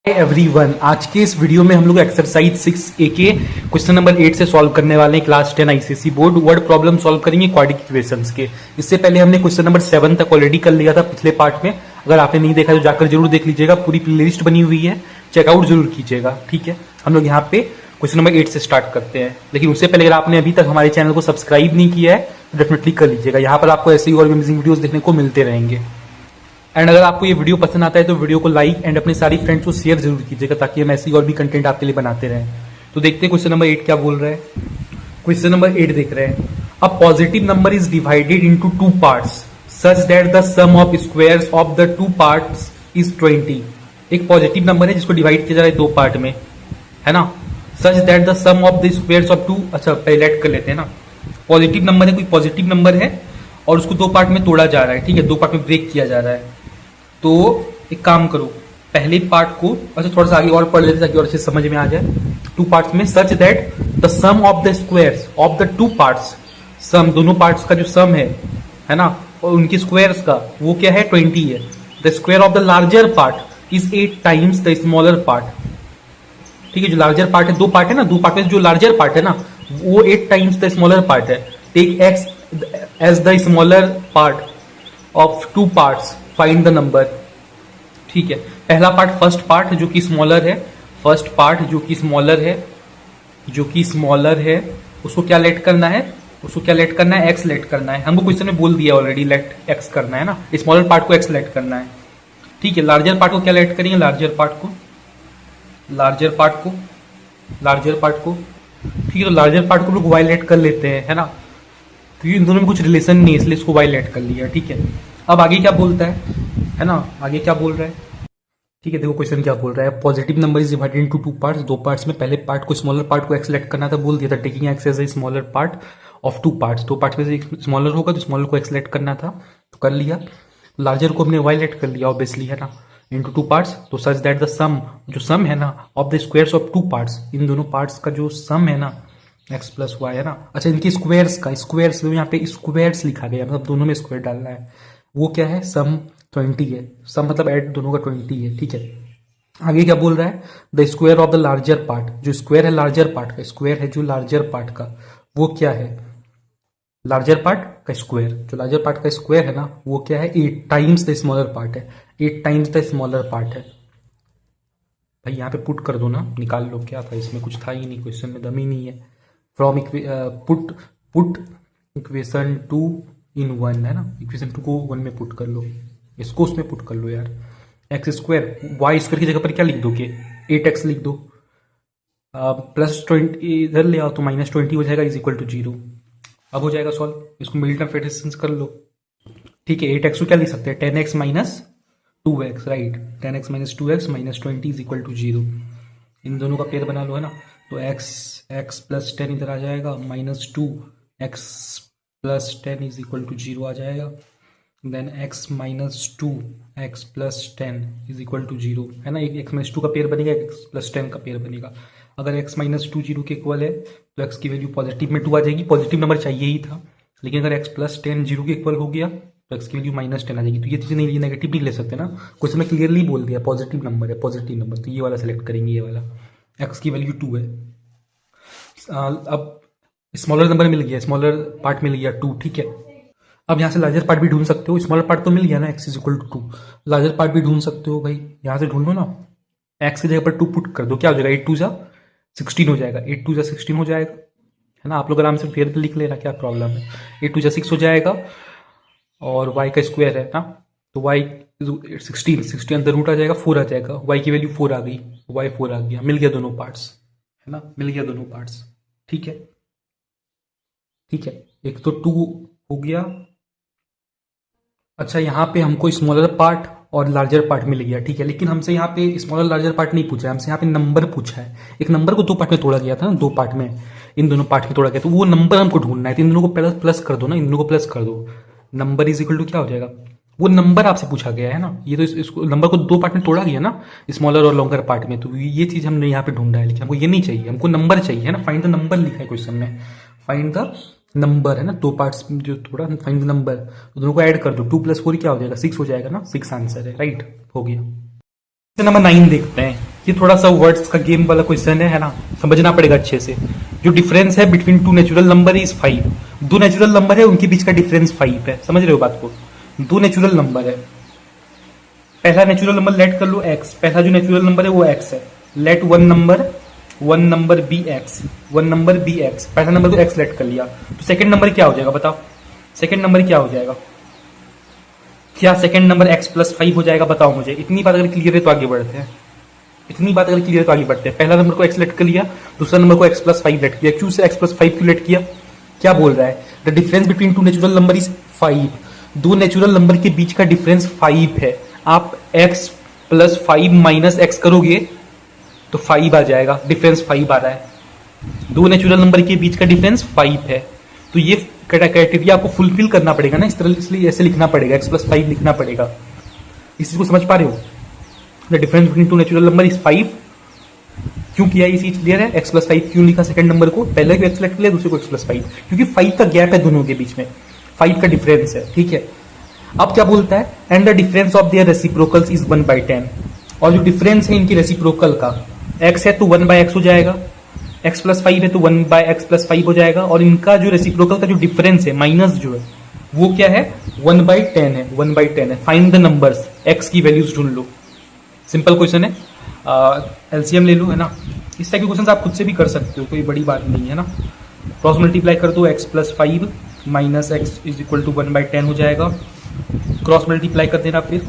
Everyone, आज के इस वीडियो में हम लोग एक्सरसाइज 6A के क्वेश्चन नंबर 8 से सॉल्व करने वाले हैं। Class 10 ICSE board word problem solve करेंगे क्वाड्रेटिक इक्वेशंस के। इससे पहले हमने क्वेश्चन नंबर 7 तक ऑलरेडी कर लिया था पिछले पार्ट में। अगर आपने नहीं देखा तो जाकर जरूर देख लीजिएगा, पूरी प्लेलिस्ट बनी हुई है, चेकआउट जरूर कीजिएगा। ठीक है, हम लोग यहाँ पे क्वेश्चन नंबर 8 से स्टार्ट करते हैं। लेकिन उससे पहले अगर आपने अभी तक हमारे चैनल को सब्सक्राइब नहीं किया है तो डेफिनेटली कर लीजिएगा। यहाँ पर आपको ऐसे ही और अमेजिंग वीडियोस देखने को मिलते रहेंगे। एंड अगर आपको ये वीडियो पसंद आता है तो वीडियो को लाइक एंड अपने सारी फ्रेंड्स को शेयर जरूर कीजिएगा, ताकि हम ऐसी और भी कंटेंट आपके लिए बनाते रहें। तो देखते हैं क्वेश्चन नंबर 8 क्या बोल रहा है। क्वेश्चन नंबर 8 देख रहे हैं। A positive number is divided into two parts such that the sum of squares of the two parts is 20। एक पॉजिटिव नंबर है जिसको डिवाइड किया जा रहा है दो पार्ट में, है ना। Such that the sum of the squares of two, अच्छा पहले ऐड कर लेते हैं ना। पॉजिटिव नंबर है, कोई पॉजिटिव नंबर है और उसको दो पार्ट में तोड़ा जा रहा है। ठीक है, दो पार्ट में ब्रेक किया जा रहा है। तो एक काम करो, पहले पार्ट को अच्छा थोड़ा सा आगे और पढ़ लेते ताकि और अच्छे समझ में आ जाए। टू पार्ट्स में such that the sum of the squares of the two parts, sum दोनों पार्ट्स का जो सम है ना, और उनके स्क्वायर्स का वो क्या है 20 है। The square of the larger part is 8 times the smaller part. ठीक है, जो लार्जर पार्ट है, दो पार्ट है ना, दो पार्ट में जो लार्जर पार्ट है ना वो 8 टाइम्स द स्मॉलर पार्ट है। Take x as the smaller part of two parts, find the number. ठीक है, पहला पार्ट फर्स्ट पार्ट जो कि स्मॉलर है, फर्स्ट पार्ट जो कि स्मॉलर है, जो कि स्मॉलर है, उसको क्या लेट करना है, उसको क्या लेट करना है, एक्स लेट करना है। हमको क्वेश्चन में बोल दिया ऑलरेडी, लेट एक्स करना है ना, स्मॉलर पार्ट को एक्स लेट करना है। ठीक है, लार्जर पार्ट को क्या लेट करेंगे, लार्जर पार्ट को, लार्जर पार्ट को, लार्जर पार्ट को। ठीक है, तो लार्जर पार्ट को लोग वाई लेट कर लेते हैं, है ना, क्योंकि इन दोनों में कुछ रिलेशन नहीं है इसलिए इसको वाई लेट कर लिया। ठीक है, अब आगे क्या बोलता है ना, आगे क्या बोल रहा है। ठीक है, देखो क्वेश्चन क्या बोल रहा है। Positive number is divided into two parts, दो पार्ट्स में पहले पार्ट को स्मॉलर पार्ट को एक्स सेलेक्ट करना था, बोल दिया था taking x as a smaller part of two parts. दो पार्ट्स में से एक स्मॉलर होगा तो स्मॉलर को एक्स सेलेक्ट करना था, तो कर लिया। लार्जर को हमने वाई लेट कर लिया ऑब्वियसली, है ना, इनटू टू पार्ट्स। तो सच दैट द सम, जो सम है ना, of the squares of two parts, इन दोनों पार्ट्स का जो सम है ना एक्स प्लस वाई, है ना। अच्छा, इनके स्क्वायर्स का, स्क्वायर्स यहाँ पे स्क्वायर्स लिखा गया, मतलब दोनों में स्क्वायर डालना है। वो क्या है, सम 20 है, सम मतलब ऐड दोनों का 20 है। ठीक है, आगे क्या बोल रहा है, the square of the larger part, जो स्क्वायर है लार्जर पार्ट का, स्क्वायर है जो लार्जर पार्ट का, वो क्या है, लार्जर पार्ट का स्क्वायर, जो लार्जर पार्ट का स्क्वायर है ना वो क्या है, 8 टाइम्स द स्मॉलर पार्ट है, 8 टाइम्स द स्मॉलर पार्ट है। भाई यहाँ पे पुट कर दो ना, निकाल लो, क्या था इसमें, कुछ था ही नहीं, क्वेश्चन में दम ही नहीं है। फ्रॉम पुट पुट इक्वेशन 2 इन 1, है ना, इक्वेशन 2 को 1 में पुट कर लो, इसको उसमें पुट कर लो यार। एक्स स्क्वायर, वाई स्क्वायर की जगह पर क्या लिख दो कि 8x लिख दो, प्लस 20 इधर ले आओ तो माइनस 20 हो जाएगा, इज इक्वल टू 0। अब हो जाएगा सॉल्व, इसको मिडिल टर्म फैक्टराइजेशन कर लो। ठीक है, 8x को क्या लिख सकते हैं, 10x minus 2x, right, 10x minus 2x minus 20 is equal to 0। इन दोनों का पेयर बना लो, है ना, तो x प्लस 10 इधर आ जाएगा, minus 2x plus 10 is equal to 0 आ जाएगा। Then x minus 2 x plus 10 is equal to 0, है ना, एक x माइनस 2 का पेयर बनेगा, x प्लस 10 का पेयर बनेगा। अगर x माइनस 2 0 के इक्वल है तो x की वैल्यू पॉजिटिव में 2 आ जाएगी, पॉजिटिव नंबर चाहिए ही था। लेकिन अगर x प्लस 10 0 के इक्वल हो गया तो x की वैल्यू माइनस 10 आ जाएगी। तो ये चीज़ नहीं, नेगेटिव नहीं ले सकते ना, कुछ में क्लियरली बोल दिया पॉजिटिव नंबर है, पॉजिटिव नंबर, तो ये वाला सेलेक्ट करेंगे, ये वाला। x की वैल्यू 2 है। अब स्मॉलर नंबर मिल गया, स्मॉलर पार्ट मिल गया 2। ठीक है, अब यहाँ से लार्जर पार्ट भी ढूंढ सकते हो, स्मॉलर पार्ट तो मिल गया ना, x is equal to 2, larger part भी ढूंढ सकते हो भाई, यहाँ से ढूंढ लो ना। x की जगह पर 2 पुट कर दो, क्या हो जाएगा, 8 2 जा 16 हो जाएगा, 8 2 जा 16 हो जाएगा, है ना। आप लोग आराम से फेयर पे लिख लेना, क्या प्रॉब्लम है। 8 2 जा 6 हो जाएगा और y का स्क्वायर है ना, तो y 16 अंदर रूट आ जाएगा, 4 आ जाएगा, y की वैल्यू 4 आ गई, y 4 आ गया, मिल गया दोनों पार्ट्स, है ना, मिल गया दोनों पार्ट्स। ठीक है, ठीक है, एक तो 2 हो गया। अच्छा, यहाँ पे हमको स्मॉलर पार्ट और लार्जर पार्ट मिल गया, ठीक है, लेकिन हमसे यहाँ पे स्मॉलर लार्जर पार्ट नहीं पूछा है, हमसे यहाँ पे नंबर पूछा है। एक नंबर को दो पार्ट में तोड़ा गया था ना, दो पार्ट में, इन दोनों पार्ट में तोड़ा गया, तो वो नंबर हमको ढूंढना है। तो इन दोनों को प्लस प्लस कर दो ना, इन दोनों को प्लस कर दो, नंबर इज इक्वल टू क्या हो जाएगा, वो नंबर आपसे पूछा गया है ना, ये तो इसको नंबर को दो पार्ट में तोड़ा गया ना, स्मॉलर और लॉन्गर पार्ट में, तो ये चीज हमने यहाँ पे ढूंढा है। लेकिन हमको ये नहीं चाहिए, हमको नंबर चाहिए, है ना, फाइंड द नंबर लिखा है क्वेश्चन में, फाइंड द नंबर, है ना, दो पार्ट्स जो थोड़ा फाइंड द नंबर, तो दोनों को ऐड कर दो, 2 + 4 क्या हो जाएगा, 6 हो जाएगा ना, 6 आंसर है, राइट, हो गया। क्वेश्चन नंबर 9 देखते हैं। ये थोड़ा सा वर्ड्स का गेम वाला क्वेश्चन है ना, समझना पड़ेगा अच्छे से। जो डिफरेंस है between two natural number is 5। दो नेचुरल नंबर है, उनके बीच का डिफरेंस 5 है। समझ रहे हो बात को? दो नेचुरल नंबर है, पहला नेचुरल नंबर लेट कर लो x, पहला जो नेचुरल नंबर है वो x है। Let one number be x, one number be x, पहला नंबर को x लेट कर लिया, तो सेकंड नंबर क्या हो जाएगा बताओ? सेकंड नंबर क्या हो जाएगा? क्या सेकंड नंबर x प्लस 5 हो जाएगा? बताओ मुझे। इतनी बात अगर क्लियर है तो आगे बढ़ते हैं, इतनी बात अगर क्लियर है तो आगे बढ़ते हैं। पहला नंबर को x लेट कर लिया, दूसरा नंबर को x प्लस 5 लेट किया। क्यों से x प्लस 5 क्यों लेट किया? क्या बोल रहा है? The difference between two natural number is 5। दो नेचुरल नंबर के बीच का डिफरेंस 5 है। आप x प्लस 5 माइनस x करोगे तो 5 आ जाएगा, डिफरेंस 5 आ रहा है। दो नेचुरल नंबर के बीच का डिफरेंस 5 है, तो ये क्राइटेरिया आपको फुलफिल करना पड़ेगा ना, इस तरह, इसलिए ऐसे लिखना पड़ेगा, x प्लस 5 लिखना पड़ेगा। इस चीज को समझ पा रहे हो? The difference between two natural number is 5। क्यों किया ये चीज क्लियर है? x प्लस 5 क्यों लिखा सेकंड नंबर को? पहले को x लेट लिया, दूसरे को x प्लस 5, क्योंकि 5 का गैप है दोनों के बीच में, 5 का डिफरेंस है। ठीक है, अब क्या बोलता है? And the difference of their reciprocals is 1/10। और जो डिफरेंस है इनकी रेसिप्रोकल का, x है तो 1/x हो जाएगा, x प्लस 5 है तो 1/x प्लस 5 हो जाएगा, और इनका जो रेसिप्रोकल का जो डिफरेंस है माइनस जो है वो क्या है? 1/10 है, 1/10 है। फाइंड द नंबर्स, x की वैल्यूज ढूंढ लो। सिंपल क्वेश्चन है, एलसीएम ले लो, है ना। इस टाइप के क्वेश्चन आप खुद से भी कर सकते हो, कोई बड़ी बात नहीं है ना। क्रॉस मल्टीप्लाई कर दो, x plus 5 minus x is equal to 1/10 हो जाएगा। क्रॉस मल्टीप्लाई कर देना, फिर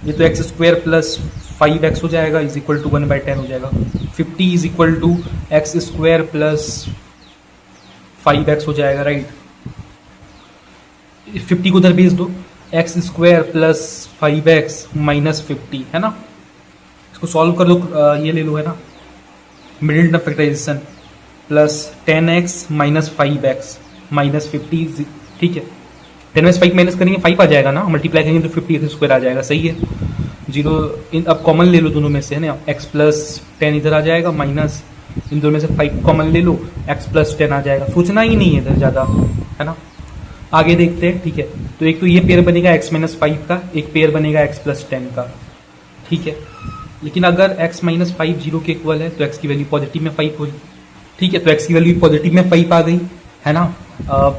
ये तो एक्स स्क्वायर प्लस 5x हो जाएगा इज इक्वल टू 1/10 हो जाएगा। 50 is equal to x square plus 5x हो जाएगा, राइट। 50 को उधर भेज दो, x square plus 5x minus 50, है ना। इसको सॉल्व कर दो, ये ले लो, है ना, middle term factorization, plus 10x minus 5x minus 50। ठीक है, 10 में से 5 माइनस करेंगे 5 आ जाएगा ना, मल्टीप्लाई करेंगे तो 50 स्क्वायर आ जाएगा, सही है। जीरो इन अब कॉमन ले लो दोनों में से, है ना। x प्लस 10 इधर आ जाएगा, माइनस इन दोनों में से 5 कॉमन ले लो, x प्लस 10 आ जाएगा। सोचना ही नहीं है इधर ज़्यादा, है ना। आगे देखते हैं, ठीक है। तो एक तो ये पेयर बनेगा x माइनस 5 का, एक पेयर बनेगा x प्लस 10 का, ठीक है। लेकिन अगर x माइनस 5 जीरो के इक्वल है तो x की वैल्यू पॉजिटिव में 5 होगी, ठीक है। तो x की वैल्यू पॉजिटिव में 5 आ गई, है ना।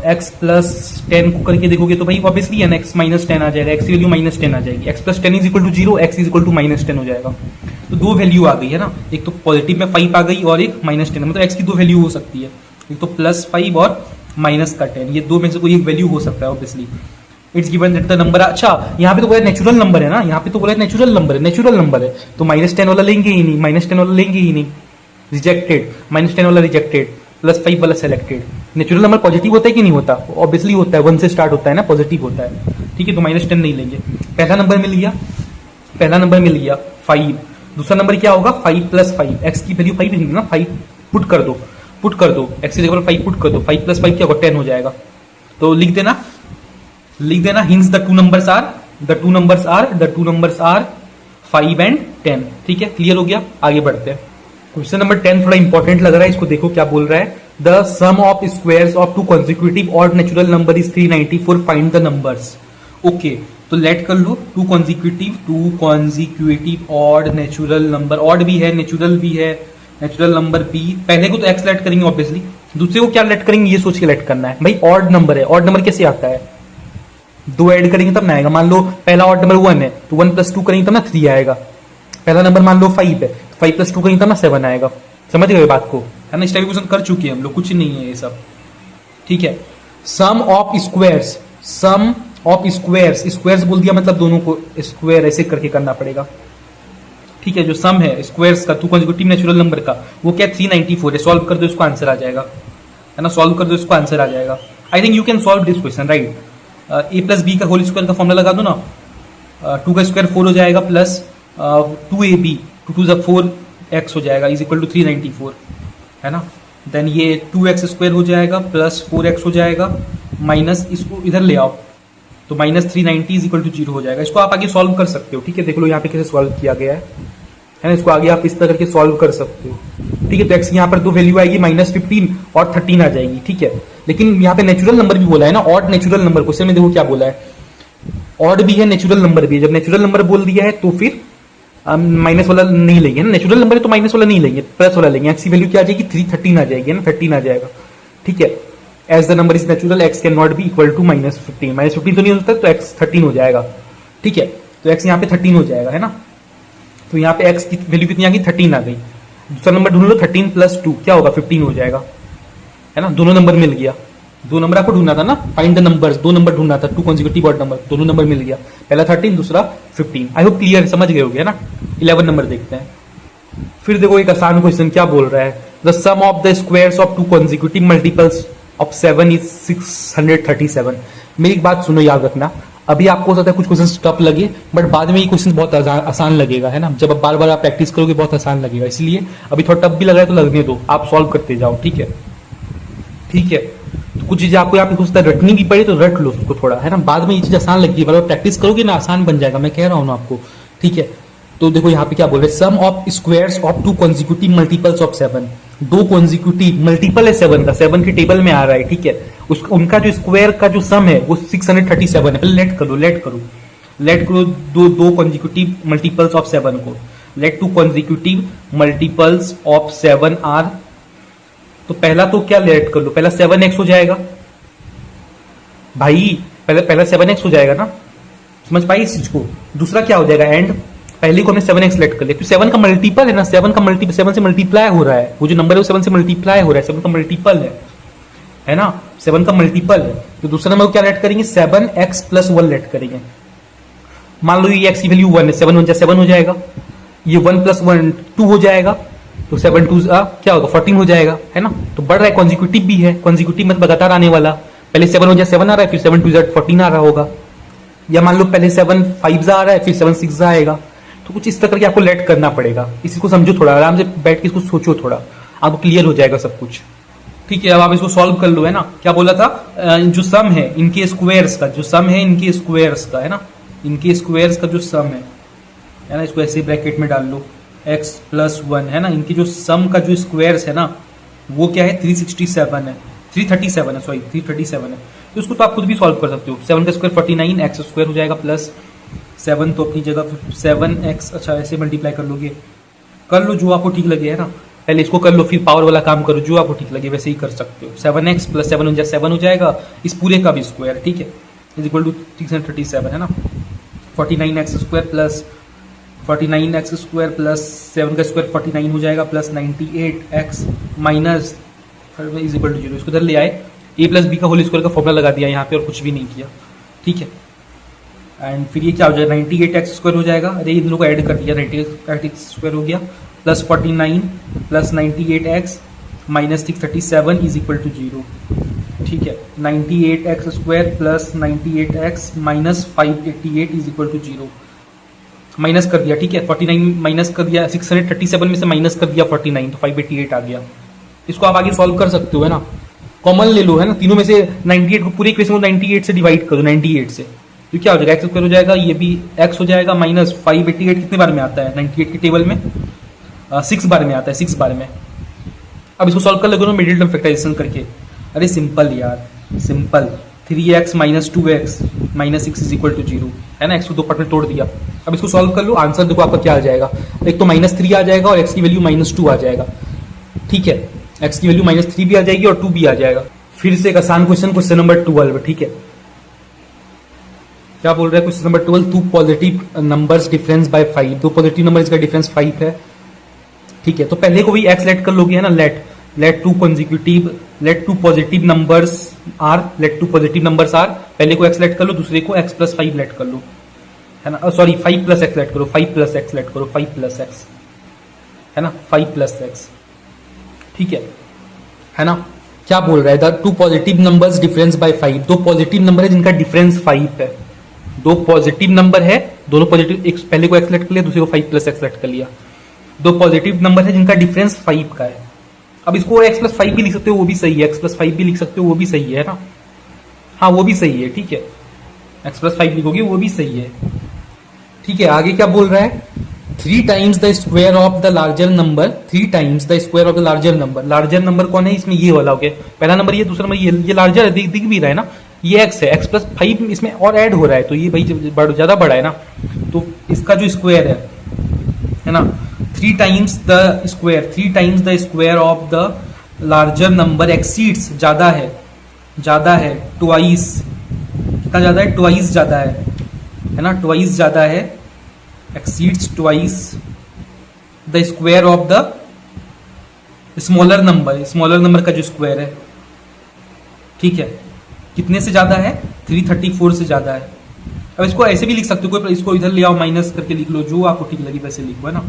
x प्लस 10 को करके देखोगे तो भाई ऑब्वियसली है ना, x माइनस 10 आ जाएगा, x की वैल्यू माइनस 10 आ जाएगी। x plus 10 is equal to 0, x is equal to minus 10 हो जाएगा। तो दो वैल्यू आ गई, है ना। एक तो पॉजिटिव में 5 आ गई और एक माइनस 10, मतलब x की दो वैल्यू हो सकती है, एक तो प्लस 5 और माइनस का 10, ये दो में से कोई एक वैल्यू हो सकता है obviously. It's given that the number, अच्छा यहाँ पे तो बोला नेचुरल नंबर है ना, यहाँ पे तो बोला नेचुरल नंबर है, नेचुरल नंबर है तो माइनस 10 वाला लेंगे ही नहीं, माइनस 10 वाला लेंगे ही नहीं, रिजेक्टेड। माइनस 10 वाला रिजेक्टेड, प्लस 5 वाला सेलेक्टेड। नेचुरल नंबर पॉजिटिव होता है कि नहीं होता? ऑब्वियसली होता है, 1 से स्टार्ट होता है ना, पॉजिटिव होता है, ठीक है। तो माइनस 10 नहीं लेंगे। पहला नंबर मिल गया, पहला नंबर मिल गया 5। दूसरा नंबर क्या होगा? 5 प्लस 5, एक्स की वैल्यू 5 ना, 5 पुट कर दो, पुट कर दो, एक्स की जगह 5 पुट कर दो, 5 प्लस 5 क्या होगा? 10 हो जाएगा। तो लिख देना, लिख देना, hence the two numbers are, the two numbers are 5 and 10, ठीक है। क्लियर हो गया, आगे बढ़ते हैं। क्वेश्चन नंबर 10 थोड़ा इंपॉर्टेंट लग रहा है, इसको देखो क्या बोल रहा है। The sum of squares of two consecutive odd natural number is 394, find the numbers. Okay, तो लेट कर लो, two consecutive odd natural number, odd भी है, नेचुरल भी है, नेचुरल नंबर भी। पहले को तो एक्स लेट करेंगे ऑब्वियसली, दूसरे को क्या लेट करेंगे ये सोच के लेट करना है। भाई ऑड नंबर है, ऑड नंबर कैसे आता है? 2 ऐड करेंगे तब ना आएगा। मान लो पहला ऑड नंबर 1 है तो 1 प्लस 2 करेंगे तब ना 3 आएगा। पहला नंबर मान लो 5 है, 5 प्लस 2 करेंगे तब ना 7 आएगा। समझ गए बात को, है ना। इस टाइप क्वेश्चन कर चुके हैं हम लोग, कुछ नहीं है ये सब, ठीक है। Sum of squares, sum of squares, squares बोल दिया मतलब दोनों को स्क्वायर ऐसे करके करना पड़ेगा, ठीक है। जो सम है स्क्वायर्स का टू कॉन्जिक्यूटिव नेचुरल नंबर का, वो क्या 394 है। सॉल्व कर दो, इसको आंसर आ जाएगा, है ना। सॉल्व कर दो, इसको आंसर आ जाएगा। I think you can solve this question, right. A plus B का होल स्क्वायर का फॉर्मूला लगा दो ना, 2 का स्क्वायर 4 हो जाएगा, प्लस 2ab, 2 2 4x हो जाएगा, इज इक्वल टू 394, है ना। देन ये 2x स्क्वायर हो जाएगा, प्लस 4x हो जाएगा, माइनस इसको इधर ले आओ तो माइनस 390 इज इक्वल टू 0 हो जाएगा। इसको आप आगे सॉल्व कर सकते हो, ठीक है। देख लो यहाँ पे कैसे सॉल्व किया गया है ना। इसको आगे आप इस तरह करके सॉल्व कर सकते हो, ठीक है। तो x यहाँ पर दो वैल्यू आएगी, -15 और 13 आ जाएगी, ठीक है। लेकिन यहाँ पे नेचुरल नंबर भी बोला है ना, ऑड नेचुरल नंबर। क्वेश्चन में देखो क्या बोला है, ऑड भी है, नेचुरल नंबर भी है। जब नेचुरल नंबर बोल दिया है तो फिर माइनस वाला नहीं लेंगे ना, नेचुरल नंबर है तो माइनस वाला नहीं लेंगे, प्लस वाला लेंगे। एक्स की वैल्यू क्या आ जाएगी 313 आ जाएगी ना, 13 आ जाएगा। ठीक है, as the number is natural x can not be equal to -15, -15 तो नहीं हो सकता, तो एक्स 13 हो जाएगा। ठीक है, तो एक्स यहाँ पे 13 हो जाएगा, है ना। तो यहाँ पे एक्स की वैल्यू कितनी आ गई 13 आ गई। दूसरा नंबर ढूंढ लो, 13 + 2 क्या होगा 15 हो जाएगा, है ना। दोनों नंबर मिल गया, दो नंबर आपको ढूंढना था ना, फाइंड द नंबर्स, दो नंबर ढूंढना था, 2 कॉन्जिक्यूटिव ऑड नंबर, दोनों नंबर मिल गया, पहला 13 दूसरा 15। आई होप क्लियर समझ गए होगे, है ना। 11 नंबर देखते हैं। फिर देखो एक आसान क्वेश्चन क्या बोल रहा है, the sum of the squares of 2 consecutive multiples of 7 is 637। मेरी एक बात सुनो, याद रखना, अभी आपको हो सकता है कुछ क्वेश्चन टफ लगे, बट बाद में ये क्वेश्चन बहुत आसान लगेगा, है ना। जब बार बार आप प्रैक्टिस करोगे बहुत आसान लगेगा, इसलिए अभी थोड़ा टफ भी लग रहा है तो लगने दो, आप सॉल्व करते जाओ। ठीक है, ठीक है। तो कुछ चीजें आपको यहाँ पे कुछ रटनी भी पड़े तो रट लो उसको थोड़ा, है ना। बाद में ये चीज आसान लगती है, बार प्रैक्टिस करोगे ना आसान बन जाएगा, मैं कह रहा हूँ ना आपको। ठीक है, तो देखो यहाँ पे क्या बोल रहे हैं, sum of squares of 2 consecutive multiples of 7। 2 consecutive multiple है 7 का, 7 के टेबल में आ रहा है। ठीक है, उनका जो स्क्वायर का जो सम है वो 637 है। पहले लेट करो दो कॉन्जिक्यूटिव मल्टीपल्स ऑफ 7 को। Let 2 consecutive multiples of 7 are, तो पहला तो क्या लेट कर लो, पहला 7x हो जाएगा भाई, पहला 7x हो जाएगा ना, समझ पाई इस चीज को। दूसरा क्या हो जाएगा एंड, पहले को हमने 7x लेट कर लिया, क्योंकि 7 का मल्टीपल है ना, 7 का मल्टीपल 7 से मल्टीप्लाई हो रहा है, वो जो नंबर है वो 7 से मल्टीप्लाई हो रहा है, 7 का मल्टीपल है ना, 7 का मल्टीपल है। तो दूसरा नंबर को क्या लेट करेंगे 7x + 1 लेट करेंगे। मान लो ये x की वैल्यू 1 है, 7 1 7 हो जाएगा, ये 1 + 1 2 हो जाएगा, तो 7 2 क्या होगा 14 हो जाएगा, है ना। तो बढ़ रहा है, कॉन्जिक्यूटिव भी है, कॉन्जिक्यूटिव मतलब लगातार आने वाला, पहले 7 1 7 आ रहा है, फिर 7 2 14 आ रहा होगा। या मान लो पहले 7 5 आ रहा है, फिर 7 6 आएगा। तो कुछ इस तरह करके आपको लेट करना पड़ेगा, इसी को समझो, थोड़ा आराम से बैठ के इसको सोचो, थोड़ा आपको क्लियर हो जाएगा सब कुछ। ठीक है, अब आप इसको सॉल्व कर लो, है ना। क्या बोला था, जो सम है इनके स्क्वायर्स का, जो सम है इनके स्क्वायर्स का, है ना, इनके स्क्वायर्स का जो सम है ना, इसको ऐसे ब्रैकेट में डाल लो, x + 1, है ना। इनकी जो सम का जो स्क्वायर्स है ना वो क्या है 367 है, 337 है, सॉरी 337 है। तो उसको तो आप खुद भी सॉल्व कर सकते हो। 7 का स्क्वायर 49, x स्क्वायर हो जाएगा प्लस 7 तो अपनी जगह 7x, अच्छा ऐसे मल्टीप्लाई कर लोगे, कर लो जो आपको ठीक लगे, है ना। पहले इसको कर लो, फिर पावर वाला काम करो, जो आपको ठीक लगे वैसे ही कर सकते हो। 7x + 7 हो जाएगा, इस पूरे का भी स्क्वायर, ठीक है, = 337, है ना। 49x square plus 49x square plus 7 का स्क्वायर 49 हो जाएगा, प्लस 98x माइनस =0। इसको इधर ले आए, a + b का होल स्क्वायर का फॉर्मूला लगा दिया यहाँ पे और कुछ भी नहीं किया। ठीक है, एंड फिर ये क्या हो जाएगा 98x स्क्वायर हो जाएगा, अरे इन लोगों को ऐड कर दिया, 98x स्क्वायर हो गया, प्लस 49 प्लस 98x माइनस 637 = 0। ठीक है, 98x square plus 98x minus 588 = 0, minus कर दिया। ठीक है, 49 माइनस कर दिया, 637 में से माइनस कर दिया 49, तो 588 आ गया। इसको आप आगे सॉल्व कर सकते हो, है ना, कॉमन ले लो, है ना, तीनों में से 98 को, पूरे इक्वेशन को 98 से डिवाइड करो, 98 से, तो क्या हो जाएगा x स्क्वायर हो जाएगा, ये भी x हो जाएगा, माइनस 588 कितने बार में आता है 98 के टेबल में 6 बार में आता है, 6 बार में। अब इसको सॉल्व कर लोगे मिडिल टर्म फैक्टराइजेशन करके, अरे सिंपल यार, सिंपल, 3x - 2x - 6 = 0, है ना। x को 2 पार्ट में तोड़ दिया। अब इसको सॉल्व कर लो, आंसर देखो आपका क्या आ जाएगा, एक तो -3 आ जाएगा और x की वैल्यू -2 आ जाएगा। ठीक है, x की वैल्यू -3 भी आ जाएगी और 2 भी आ जाएगा। फिर से एक आसान क्वेश्चन नंबर 12। ठीक है, क्या बोल रहा है question number 12, 2 positive numbers difference bye 5, 2 positive number का डिफरेंस 5 है। ठीक है, तो पहले को भी x लेट कर लोगे, है ना, let 2 पॉजिटिव नंबर्स आर, पहले को x लेट कर लो, दूसरे को x + 5 लेट कर लो, है ना, सॉरी 5 + x लेट करो, 5 + x लेट करो, 5 + x, है ना, 5 + x। ठीक है ना। क्या बोल रहा है, the 2 positive numbers difference bye 5, 2 positive number है जिनका डिफरेंस 5 है, 2 पॉजिटिव नंबर है, दोनों पॉजिटिव, एक पहले को x लेट कर लिया, दूसरे को 5 + x लेट कर लिया, 2 पॉजिटिव नंबर है जिनका डिफरेंस 5 का है। अब इसको x + 5 भी लिख सकते हो, वो भी सही है, x + 5 भी लिख सकते हो, वो भी सही है ना, हाँ वो भी सही है। ठीक है, x + 5 लिखोगे वो भी सही है। ठीक है, आगे क्या बोल रहा है, 3 times the square of the larger number, 3 times the square of the larger number. Larger number कौन है इसमें, ये वाला हो गया, पहला नंबर ये, दूसरा नंबर ये लार्जर है, दिख भी रहा है ना, ये x है, x + 5 इसमें और ऐड हो रहा है, तो ये भाई ज्यादा बड़ा है ना, तो इसका जो स्क्वायर है है ना। 3 times the square of the larger number exceeds, ज्यादा है ट्वाइस, कितना ज्यादा है, ट्वाइस ज्यादा है ना, ट्वाइस ज्यादा है, exceeds twice the square of the smaller number का जो स्क्वायर है, ठीक है, कितने से ज्यादा है, 334 से ज्यादा है। अब इसको ऐसे भी लिख सकते हो, कोई इसको इधर ले आओ, माइनस करके लिख लो, जो आपको ठीक लगे वैसे लिखो, है ना।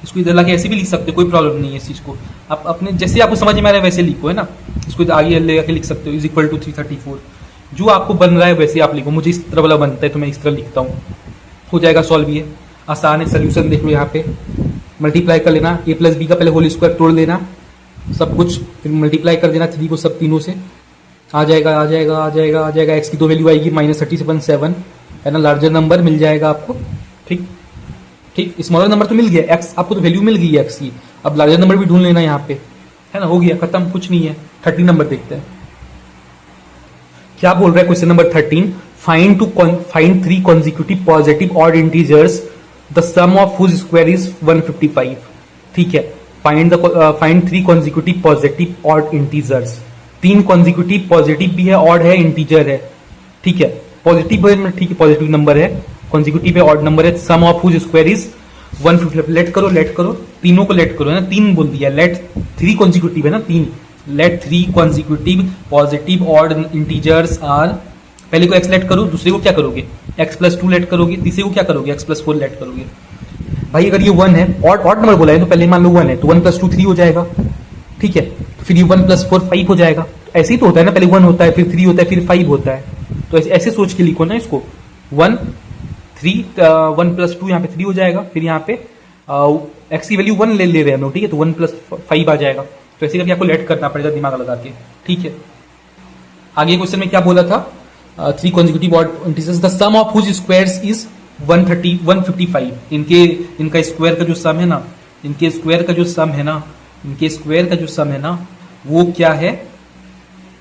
इसको इधर लाके ऐसे भी लिख सकते हो, कोई प्रॉब्लम नहीं है इस चीज को, आप अपने जैसे आपको समझ में आ रहा है वैसे लिखो, है ना। इसको इधर आगे ले आके लिख सकते हो, इज इक्वल टू 334, जो आपको बन रहा है वैसे आप लिखो। मुझे इस तरह वाला बनता है तो मैं इस तरह लिखता हूँ, हो जाएगा सॉल्व। ये आसान है, सोल्यूशन देख लो यहाँ पे, मल्टीप्लाई कर लेना, a प्लस बी का पहले होल स्क्वायर तोड़ लेना सब कुछ, फिर मल्टीप्लाई कर देना 3 को सब तीनों से, आ जाएगा। x की दो वैल्यू आएगी -37 है ना, लार्जर नंबर मिल जाएगा आपको, ठीक, स्मॉलर नंबर तो मिल गया, x आपको तो वैल्यू मिल गई है x की, अब लार्जर नंबर भी ढूंढ लेना यहाँ पे, है ना, हो गया, खत्म, कुछ नहीं है। 13 नंबर देखते हैं क्या बोल रहा है question number 13। Find 3 consecutive positive odd integers the sum of whose square is 155, ठीक है। Find 3 consecutive positive odd integers, 3 consecutive positive भी है, ऑड है, इंटीजर है, ठीक है, पॉजिटिव है, ठीक है, पॉजिटिव नंबर है, consecutive है, ऑड नंबर है, sum of whose square is 155। Let करो, तीनों को लेट करो, है ना, 3 बोल दिया, लेट 3 consecutive है ना, 3, let 3 consecutive positive odd integers are, पहले को x लेट करो, दूसरे को क्या करोगे, x+2 लेट करोगे, तीसरे को क्या करोगे, x+4 लेट करोगे। भाई अगर ये 1 है, ऑड नंबर बोला है तो पहले मान लो 1 है, तो 1+2 3 हो जाएगा, ठीक है, फिर ये 1+4 5 हो जाएगा। ऐसे ही तो होता है ना, पहले 1 होता है, फिर 3 होता है, फिर 5 होता है, तो ऐसे सोच के लिखो ना इसको, 1 3 1+2 यहाँ पे 3 हो जाएगा, फिर यहाँ पे x की वैल्यू 1 ले रहे हैं हम लोग, ठीक है, तो 1+5 आ जाएगा, तो ऐसे करके आपको लेट करना पड़ेगा दिमाग लगा के, ठीक है। आगे क्वेश्चन में क्या बोला था, 3 consecutive odd integers the sum of whose squares is 155। इनका स्क्वायर का जो सम है ना, इनके स्क्वायर का जो सम है ना, वो क्या है,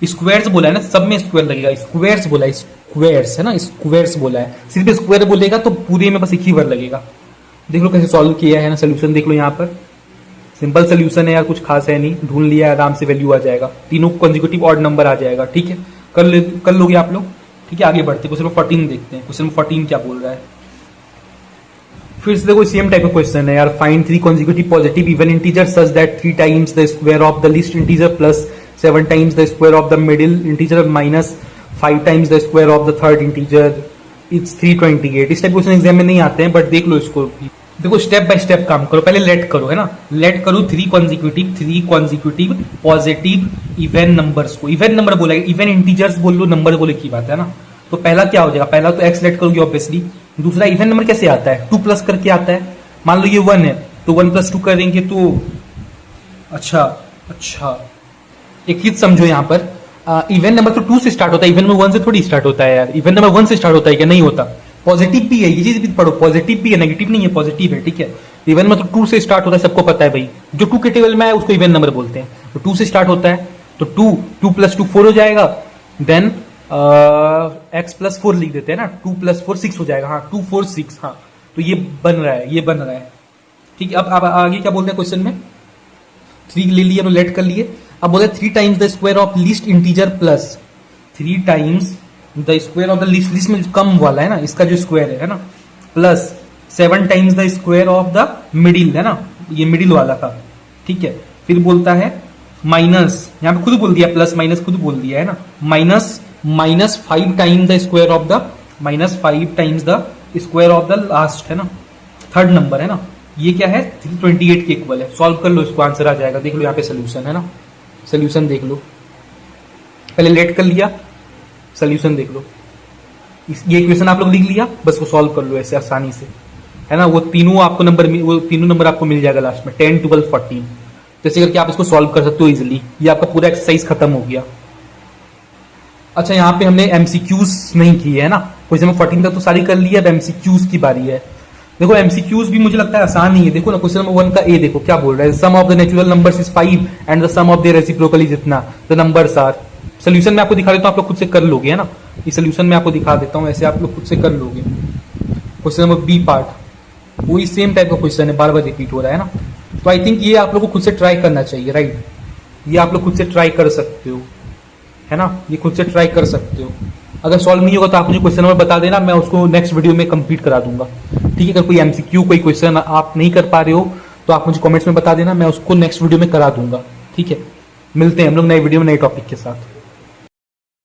स्क्वायर्स बोला है ना, सब में स्क्वायर लगेगा, स्क्वायर्स बोला है, स्क्वायर्स है ना, स्क्वायर्स बोला है, सिर्फ स्क्वायर बोलेगा तो पूरे में बस एक ही वर्ड लगेगा। देख लो कैसे सॉल्व किया है ना, सोल्यूशन देख लो यहाँ पर, सिंपल सोल्यूशन है यार, कुछ खास है नहीं, ढूंढ लिया, आराम से वैल्यू आ जाएगा, तीनों consecutive ऑड नंबर आ जाएगा, ठीक है, कर लोगे आप लोग, ठीक है। आगे बढ़ते क्वेश्चन नंबर 14 देखते हैं, क्वेश्चन नंबर 14 क्या बोल रहा है। फिर से देखो सेम टाइप का क्वेश्चन है यार, find 3 consecutive positive even integer such that 3 times the square of the least integer plus 7 times the square of the middle integer minus 5 times the square of the third integer it's 328। इस type question exam में नहीं आते हैं, but देख लो इसको भी, देखो step by step काम करो, पहले लेट करो, है ना, लेट करो 3 consecutive पॉजिटिव इवन नंबर्स को, इवन नंबर बोला, इवन इंटीजर्स बोल लो, नंबर बोले की बात है ना। तो पहला क्या हो जाएगा, पहला तो x लेट करोगे ऑब्वियसली, दूसरा इवन नंबर कैसे आता है, 2 प्लस करके आता है, मान लो ये 1 है तो 1+2 करेंगे तो अच्छा एक चीज समझो यहाँ पर, इवन नंबर तो 2 से स्टार्ट होता है, इवन नंबर 1 से थोड़ी स्टार्ट होता है यार, इवन नंबर 1 से स्टार्ट होता है क्या, नहीं होता, पॉजिटिव भी है, ये चीज भी पढ़ो, पॉजिटिव भी है, नेगेटिव नहीं है, पॉजिटिव है, ठीक है। इवन नंबर तो 2 से स्टार्ट होता है, सबको पता है भाई, जो 2 के टेबल में है उसको इवन नंबर बोलते हैं, तो 2 से स्टार्ट होता है, तो 2+2 4 हो जाएगा, देन x+4 लिख देते हैं ना, 2+4 6 हो जाएगा, हाँ 2 4 6, हाँ, तो ये बन रहा है, ठीक है। अब आगे क्या बोलते हैं क्वेश्चन में, 3 ले लिए, लेट कर लिए, अब बोले 3 times the square of least integer plus 3 times the square of the least में कम वाला है ना, इसका जो स्क्वायर है ना, plus 7 times the square of the middle है ना, ये मिडिल वाला था, ठीक है। फिर बोलता है माइनस, यहाँ पे खुद बोल दिया, प्लस माइनस खुद बोल दिया है ना, minus 5 times the square of the square of the last है ना, थर्ड नंबर है ना, ये क्या है 328 के इक्वल है। सॉल्व कर लो इसको, आंसर आ जाएगा, देख लो यहाँ पे सोल्यूशन है ना, सोल्यूशन देख लो, पहले लेट कर लिया, सोल्यूशन देख लो, ये इक्वेशन आप लोग लिख लिया, बस वो सॉल्व कर लो ऐसे आसानी से, है ना। वो तीनों नंबर आपको मिल जाएगा लास्ट में, 10 12 14, जैसे करके आप इसको सॉल्व कर सकते हो इजिली। ये आपका पूरा एक्सरसाइज खत्म हो गया। अच्छा, यहाँ पे हमने एमसीक्यूज नहीं किए है ना, क्वेश्चन नंबर 14 तक तो सारी कर ली है, अब एमसीक्यूज की बारी है। देखो एमसीक्यूज भी मुझे लगता है आसान ही है। देखो ना, क्वेश्चन नंबर 1 का ए देखो क्या बोल रहा है, sum of the natural numbers is 5 and the sum of their reciprocal is इतना, द नंबर्स आर। सोल्यूशन में आपको दिखा देता हूँ, आप लोग खुद से कर लोगे, है ना। इस सोल्यूशन में आपको दिखा देता हूँ, ऐसे आप लोग खुद से कर लोगे। क्वेश्चन नंबर बी पार्ट, वही सेम टाइप का क्वेश्चन है, बार बार रिपीट हो रहा है ना। तो आई थिंक ये आप लोग को खुद से ट्राई करना चाहिए, राइट। ये आप लोग खुद से ट्राई कर सकते हो, है ना, ये खुद से ट्राई कर सकते हो। अगर सॉल्व नहीं होगा तो आप मुझे क्वेश्चन नंबर बता देना, मैं उसको नेक्स्ट वीडियो में कंप्लीट करा दूंगा, ठीक है। अगर कोई एमसीक्यू कोई क्वेश्चन आप नहीं कर पा रहे हो तो आप मुझे कमेंट्स में बता देना, मैं उसको नेक्स्ट वीडियो में करा दूंगा, ठीक है। मिलते हैं हम लोग नए वीडियो में नए टॉपिक के साथ।